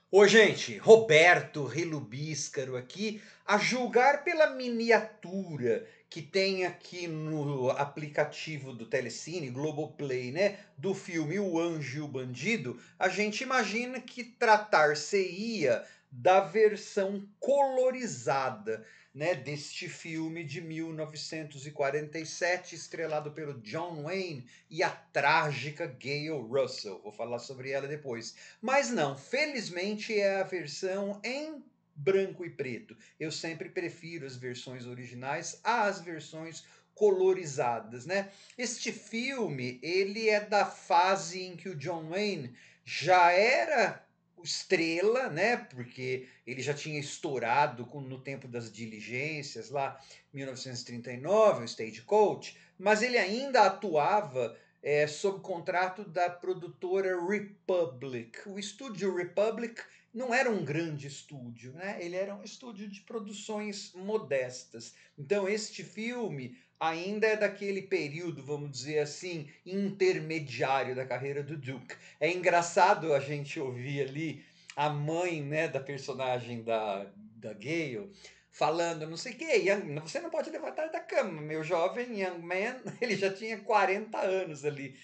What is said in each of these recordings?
Ô, gente, Roberto Relubíscaro aqui, a julgar pela miniatura que tem aqui no aplicativo do Telecine, Globoplay, né, do filme O Anjo e o Bandido, a gente imagina que tratar-se-ia da versão colorizada, né, deste filme de 1947, estrelado pelo John Wayne e a trágica Gayle Russell. Vou falar sobre ela depois. Mas não, felizmente é a versão em branco e preto. Eu sempre prefiro as versões originais às versões colorizadas, né? Este filme, ele é da fase em que o John Wayne já era estrela, né? Porque ele já tinha estourado no tempo das diligências, lá 1939, o Stagecoach, mas ele ainda atuava sob contrato da produtora Republic. O estúdio Republic não era um grande estúdio, né? Ele era um estúdio de produções modestas. Então este filme ainda é daquele período, vamos dizer assim, intermediário da carreira do Duke. É engraçado a gente ouvir ali a mãe, né, da personagem da Gale falando, não sei o que, você não pode levantar da cama, meu jovem young man, ele já tinha 40 anos ali.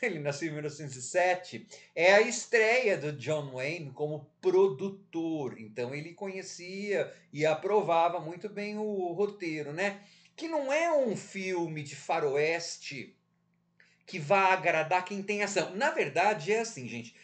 Ele nasceu em 1907. É a estreia do John Wayne como produtor, então ele conhecia e aprovava muito bem o roteiro, né? Que não é um filme de faroeste que vá agradar quem tem ação. Na verdade, é assim, gente.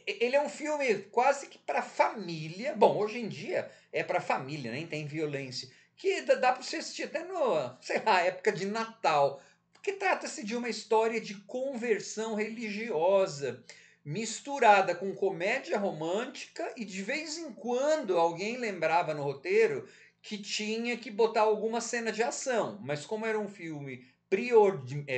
Ele é um filme quase que para família. Bom, hoje em dia é para família, nem tem violência. Que dá para você assistir até no, sei lá, época de Natal. Porque trata-se de uma história de conversão religiosa misturada com comédia romântica e de vez em quando alguém lembrava no roteiro que tinha que botar alguma cena de ação. Mas como era um filme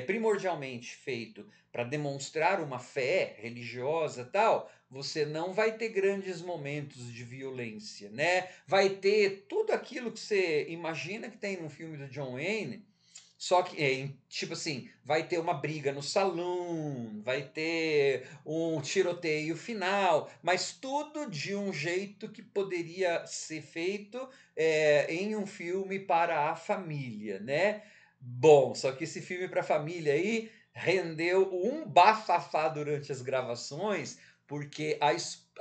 primordialmente feito para demonstrar uma fé religiosa tal, você não vai ter grandes momentos de violência, né? Vai ter tudo aquilo que você imagina que tem num filme do John Wayne, só que, tipo assim, vai ter uma briga no salão, vai ter um tiroteio final, mas tudo de um jeito que poderia ser feito em um filme para a família, né? Bom, só que esse filme para a família aí rendeu um bafafá durante as gravações, porque a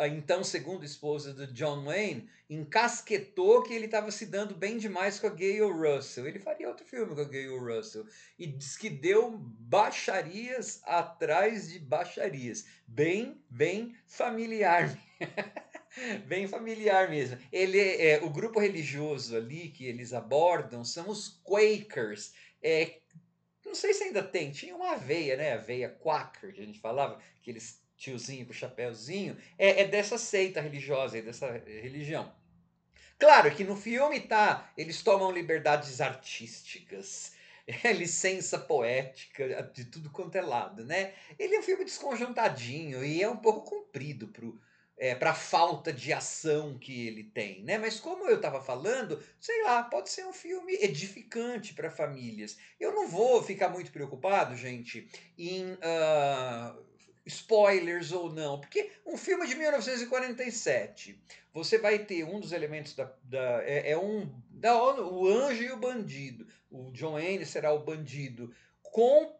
então segunda esposa do John Wayne encasquetou que ele estava se dando bem demais com a Gayle Russell. Ele faria outro filme com a Gayle Russell. E diz que deu baixarias atrás de baixarias. Bem familiar. Bem familiar mesmo. O grupo religioso ali que eles abordam são os Quakers. Não sei se ainda tem, tinha uma aveia, né? Aveia Quaker, que a gente falava, aqueles tiozinho com chapéuzinho. É dessa seita religiosa, dessa religião. Claro que no filme tá, eles tomam liberdades artísticas, licença poética de tudo quanto é lado, né? Ele é um filme desconjuntadinho e é um pouco comprido para a falta de ação que ele tem, né? Mas como eu estava falando, sei lá, pode ser um filme edificante para famílias. Eu não vou ficar muito preocupado, gente, em spoilers ou não, porque um filme de 1947 você vai ter um dos elementos o anjo e o bandido. O John Wayne será o bandido com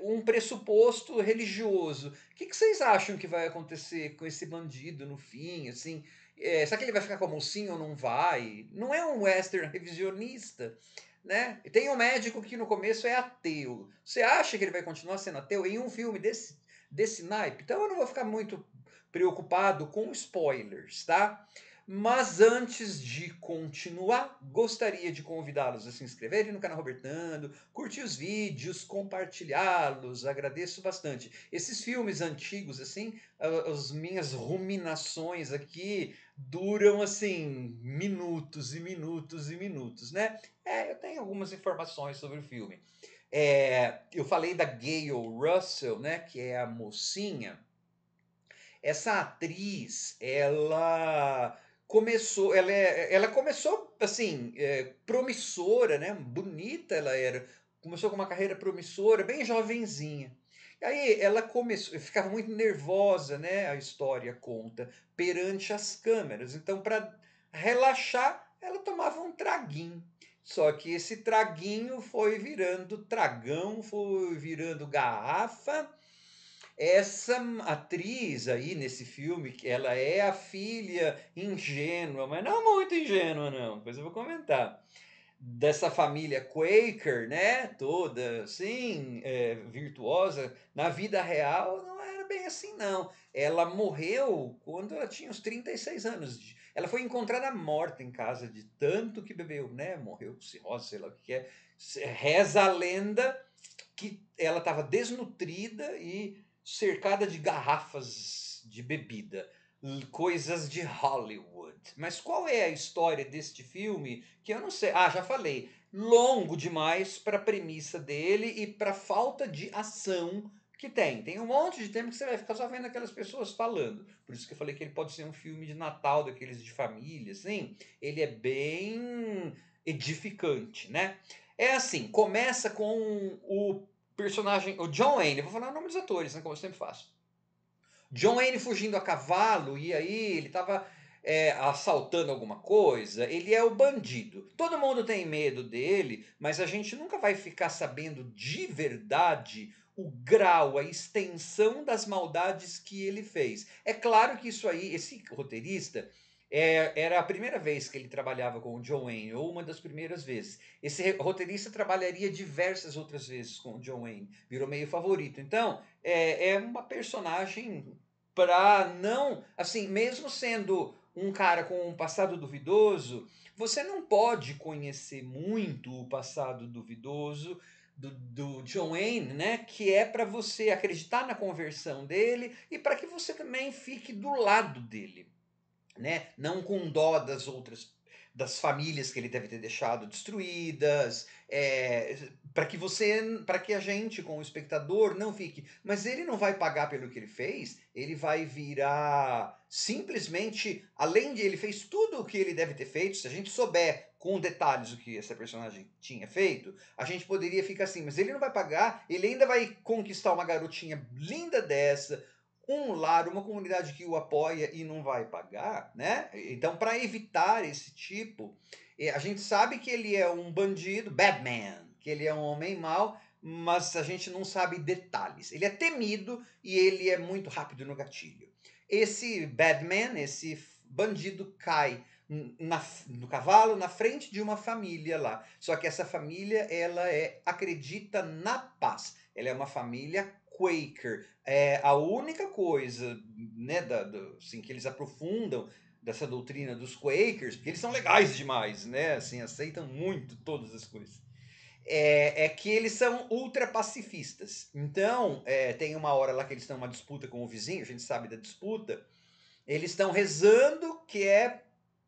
um pressuposto religioso. O que vocês acham que vai acontecer com esse bandido no fim? Assim, será que ele vai ficar como sim ou não vai? Não é um western revisionista, né? E tem um médico que no começo é ateu. Você acha que ele vai continuar sendo ateu em um filme desse naipe? Então eu não vou ficar muito preocupado com spoilers, tá? Mas antes de continuar, gostaria de convidá-los a se inscreverem no canal Robertando, curtir os vídeos, compartilhá-los, agradeço bastante. Esses filmes antigos, assim, as minhas ruminações aqui duram, assim, minutos e minutos e minutos, né? Eu tenho algumas informações sobre o filme. Eu falei da Gayle Russell, né, que é a mocinha. Essa atriz, ela começou assim, promissora, né? Bonita ela era. Começou com uma carreira promissora, bem jovenzinha. Aí ela começou, ficava muito nervosa, né? A história conta, perante as câmeras. Então, para relaxar, ela tomava um traguinho. Só que esse traguinho foi virando tragão, foi virando garrafa. Essa atriz aí nesse filme, que ela é a filha ingênua, mas não muito ingênua, não. Depois eu vou comentar dessa família Quaker, né, toda assim, virtuosa, na vida real não era bem assim, não. Ela morreu quando ela tinha uns 36 anos. Ela foi encontrada morta em casa de tanto que bebeu, né? Morreu com cirrose, sei lá o que é. Reza a lenda que ela estava desnutrida e cercada de garrafas de bebida, coisas de Hollywood. Mas qual é a história deste filme? Que eu não sei. Ah, já falei. Longo demais para a premissa dele e para a falta de ação que tem. Tem um monte de tempo que você vai ficar só vendo aquelas pessoas falando. Por isso que eu falei que ele pode ser um filme de Natal, daqueles de família, assim. Ele é bem edificante, né? É assim, começa com o personagem, o John Wayne, vou falar o nome dos atores, né, como eu sempre faço. John Wayne fugindo a cavalo, e aí ele estava assaltando alguma coisa, ele é o bandido. Todo mundo tem medo dele, mas a gente nunca vai ficar sabendo de verdade o grau, a extensão das maldades que ele fez. É claro que isso aí, esse roteirista, era a primeira vez que ele trabalhava com o John Wayne, ou uma das primeiras vezes. Esse roteirista trabalharia diversas outras vezes com o John Wayne, virou meio favorito. Então, é uma personagem para não, assim, mesmo sendo um cara com um passado duvidoso, você não pode conhecer muito o passado duvidoso do John Wayne, né? Que é para você acreditar na conversão dele e para que você também fique do lado dele, né? Não com dó das outras, das famílias que ele deve ter deixado destruídas, para que a gente, como espectador, não fique. Mas ele não vai pagar pelo que ele fez, ele vai virar simplesmente, além de ele fez tudo o que ele deve ter feito, se a gente souber com detalhes o que essa personagem tinha feito, a gente poderia ficar assim, mas ele não vai pagar, ele ainda vai conquistar uma garotinha linda dessa, um lar, uma comunidade que o apoia e não vai pagar, né? Então, para evitar esse tipo, a gente sabe que ele é um bandido, Batman, que ele é um homem mau, mas a gente não sabe detalhes. Ele é temido e ele é muito rápido no gatilho. Esse Batman, esse bandido, cai no cavalo na frente de uma família lá. Só que essa família ela acredita na paz. Ela é uma família Quaker. A única coisa, né, assim, que eles aprofundam dessa doutrina dos Quakers, porque eles são legais demais, né? Assim, aceitam muito todas as coisas. É que eles são ultra pacifistas. Então, tem uma hora lá que eles estão numa disputa com o vizinho, a gente sabe da disputa. Eles estão rezando que é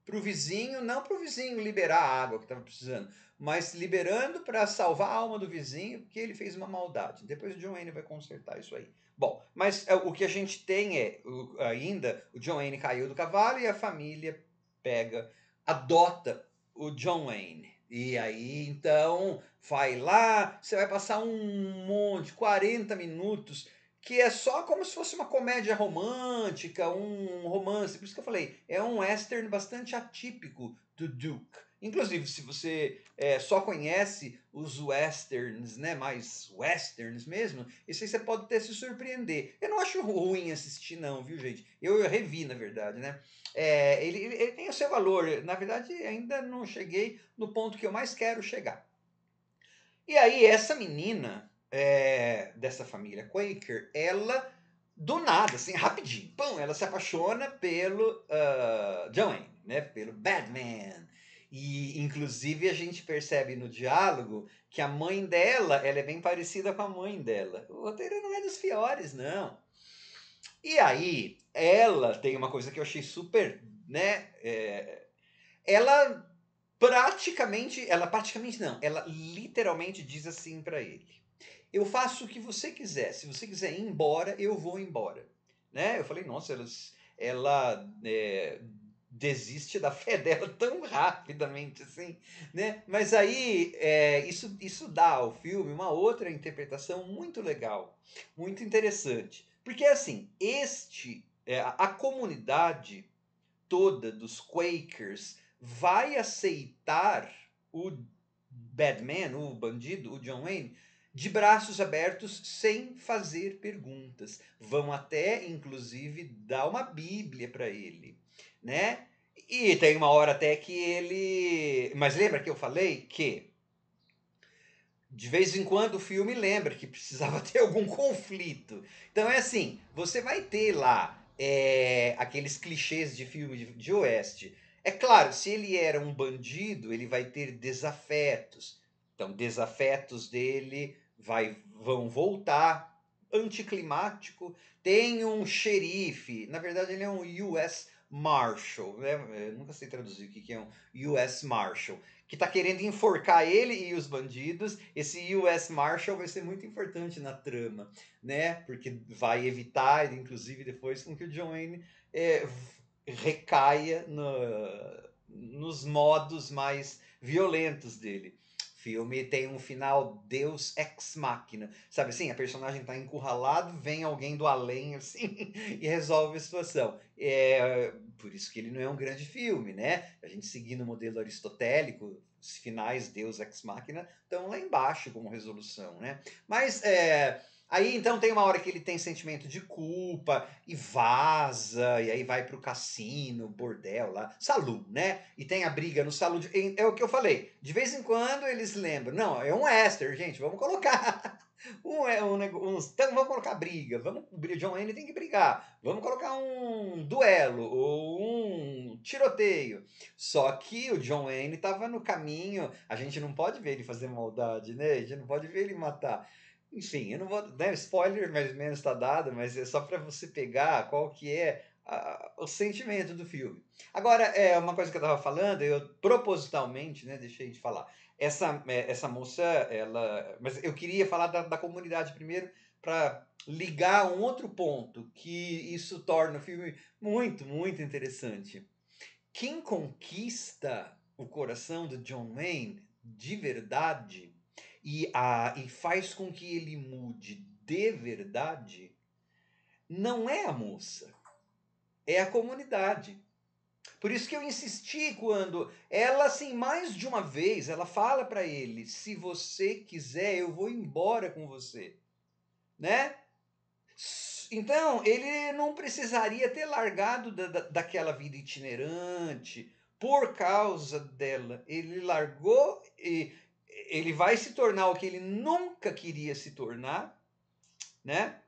pro vizinho, não pro vizinho liberar a água que estava precisando, mas liberando para salvar a alma do vizinho, porque ele fez uma maldade. Depois o John Wayne vai consertar isso aí. Bom, mas o que a gente tem ainda, o John Wayne caiu do cavalo e a família pega, adota o John Wayne. E aí, então, vai lá, você vai passar um monte, 40 minutos que é só como se fosse uma comédia romântica, um romance. Por isso que eu falei, é um western bastante atípico do Duke. Inclusive, se você só conhece os westerns, né, mais westerns mesmo, isso aí você pode até se surpreender. Eu não acho ruim assistir, não, viu, gente? Eu revi, na verdade, né? Ele tem o seu valor. Na verdade, ainda não cheguei no ponto que eu mais quero chegar. E aí, essa menina dessa família Quaker, ela, do nada, assim, rapidinho, pum, ela se apaixona pelo John Wayne, né? Pelo Batman. E, inclusive, a gente percebe no diálogo que a mãe dela, ela é bem parecida com a mãe dela. O roteiro não é dos piores, não. E aí, ela tem uma coisa que eu achei super, né? Ela praticamente não, ela literalmente diz assim para ele: eu faço o que você quiser, se você quiser ir embora, eu vou embora, né? Eu falei, nossa, ela desiste da fé dela tão rapidamente assim, né? Mas aí isso dá ao filme uma outra interpretação muito legal, muito interessante. Porque assim, a comunidade toda dos Quakers vai aceitar o Batman, o bandido, o John Wayne, de braços abertos, sem fazer perguntas. Vão até, inclusive, dar uma Bíblia para ele, né? E tem uma hora até que ele. Mas lembra que eu falei que de vez em quando o filme lembra que precisava ter algum conflito. Então é assim, você vai ter lá aqueles clichês de filme de oeste. É claro, se ele era um bandido, ele vai ter desafetos. Então, desafetos dele vão voltar. Anticlimático. Tem um xerife, na verdade ele é um US Marshal, né? Eu nunca sei traduzir o que é um US Marshal, que está querendo enforcar ele e os bandidos. Esse US Marshal vai ser muito importante na trama, né? Porque vai evitar, inclusive depois, com que o John Wayne recaia nos modos mais violentos dele. O filme tem um final Deus ex machina, sabe assim? A personagem está encurralado, vem alguém do além assim e resolve a situação. Por isso que ele não é um grande filme, né? A gente seguindo o modelo aristotélico, os finais Deus ex machina estão lá embaixo como resolução, né? Mas aí então tem uma hora que ele tem sentimento de culpa e vaza, e aí vai pro cassino, bordel lá, saloon, né? E tem a briga no saloon. É o que eu falei, de vez em quando eles lembram, não, é um western, gente, vamos colocar então vamos colocar briga, o John Wayne tem que brigar, vamos colocar um duelo ou um tiroteio. Só que o John Wayne estava no caminho, a gente não pode ver ele fazer maldade, né? A gente não pode ver ele matar. Enfim, eu não vou, né, spoiler mais ou menos está dado, mas é só para você pegar qual que é o sentimento do filme. Agora, uma coisa que eu estava falando, eu propositalmente, né, deixei de falar. Essa moça, mas eu queria falar da comunidade primeiro para ligar um outro ponto que isso torna o filme muito, muito interessante. Quem conquista o coração do John Wayne de verdade e faz com que ele mude de verdade não é a moça, é a comunidade. Por isso que eu insisti quando ela, assim, mais de uma vez, ela fala para ele: se você quiser, eu vou embora com você, né? Então, ele não precisaria ter largado daquela vida itinerante por causa dela. Ele largou e ele vai se tornar o que ele nunca queria se tornar, né?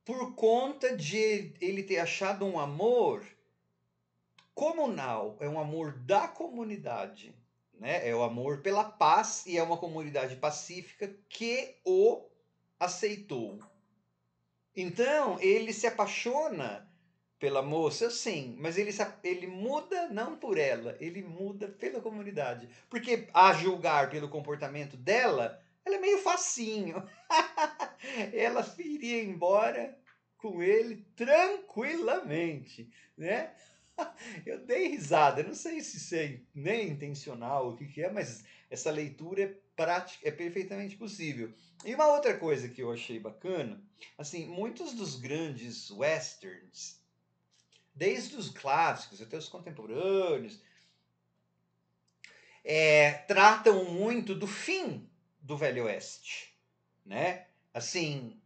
Por conta de ele ter achado um amor comunal, é um amor da comunidade, né? É o amor pela paz e é uma comunidade pacífica que o aceitou. Então, ele se apaixona pela moça, sim, mas ele muda não por ela, ele muda pela comunidade. Porque, a julgar pelo comportamento dela, ela é meio facinho. Ela iria embora com ele tranquilamente, né? Eu dei risada, não sei se isso é nem intencional ou o que é, mas essa leitura é prática, é perfeitamente possível. E uma outra coisa que eu achei bacana, assim, muitos dos grandes westerns, desde os clássicos até os contemporâneos, tratam muito do fim do Velho Oeste, né? Assim,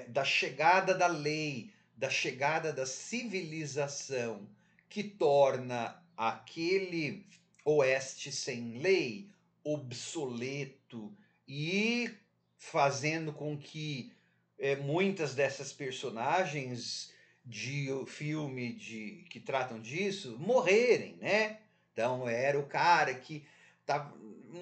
da chegada da lei, da chegada da civilização, que torna aquele oeste sem lei obsoleto e fazendo com que muitas dessas personagens de filme que tratam disso morrerem, né? Então era o cara que tá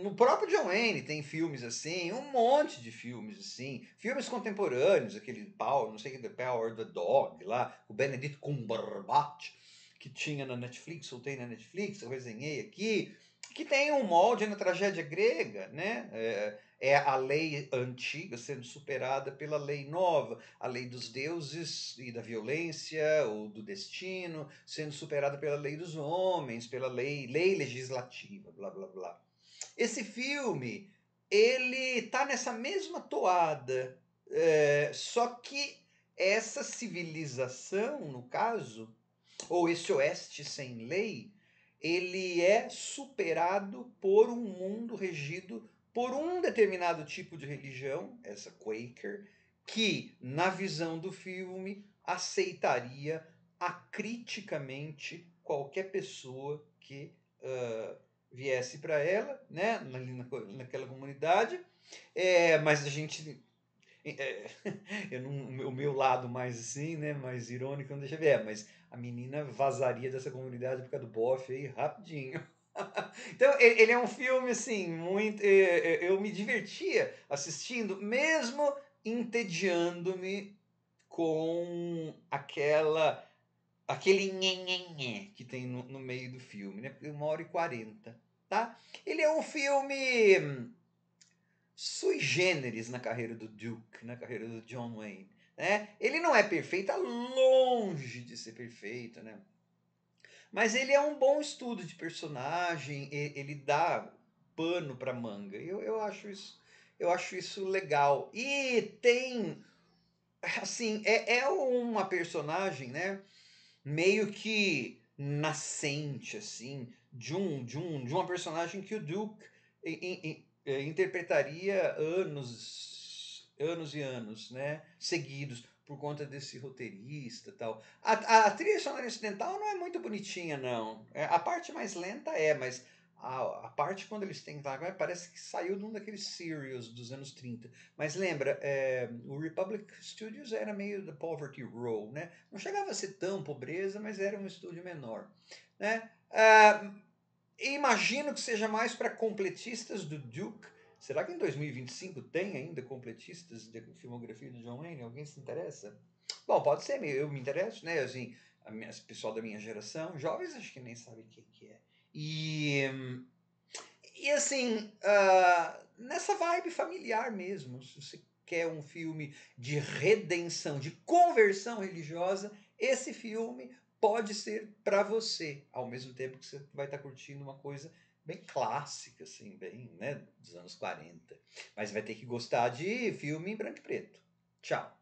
no próprio John Wayne tem filmes assim, um monte de filmes assim, filmes contemporâneos, aquele Power, não sei que The Power of the Dog lá, o Benedict Cumberbatch que tinha na Netflix, soltei na Netflix, eu resenhei aqui, que tem um molde na tragédia grega, né? É a lei antiga sendo superada pela lei nova, a lei dos deuses e da violência ou do destino, sendo superada pela lei dos homens, pela lei legislativa, blá blá blá. Esse filme, ele tá nessa mesma toada, só que essa civilização, no caso, ou esse oeste sem lei, ele é superado por um mundo regido por um determinado tipo de religião, essa Quaker, que, na visão do filme, aceitaria acriticamente qualquer pessoa que viesse para ela, né, naquela comunidade. Mas a gente eu não, o meu lado mais assim, né, mais irônico, não deixa ver, mas a menina vazaria dessa comunidade por causa do bofe aí rapidinho. Então, ele é um filme assim, muito. Eu me divertia assistindo, mesmo entediando-me com aquele nhenhenhé que tem no meio do filme, né? 1h40, tá? Ele é um filme sui generis na carreira do Duke, na carreira do John Wayne. Né? Ele não é perfeito, tá longe de ser perfeito, né? Mas ele é um bom estudo de personagem, ele dá pano para manga. Eu acho isso legal. E tem, assim, é uma personagem, né? Meio que nascente, assim, de uma personagem que o Duke interpretaria anos e anos, né, seguidos, por conta desse roteirista e tal. A trilha sonora incidental não é muito bonitinha, não. A parte mais lenta mas a parte quando eles têm lá, parece que saiu de um daqueles serials dos anos 30. Mas lembra, o Republic Studios era meio da Poverty Row, né? Não chegava a ser tão pobreza, mas era um estúdio menor. Né? Imagino que seja mais para completistas do Duke. Será que em 2025 tem ainda completistas de filmografia do John Wayne? Alguém se interessa? Bom, pode ser, eu me interesso, né? Assim, o pessoal da minha geração, jovens acho que nem sabem quem que é. E assim, nessa vibe familiar mesmo, se você quer um filme de redenção, de conversão religiosa, esse filme pode ser para você, ao mesmo tempo que você vai estar curtindo uma coisa bem clássica, assim, bem, né, dos anos 40. Mas vai ter que gostar de filme em branco e preto. Tchau.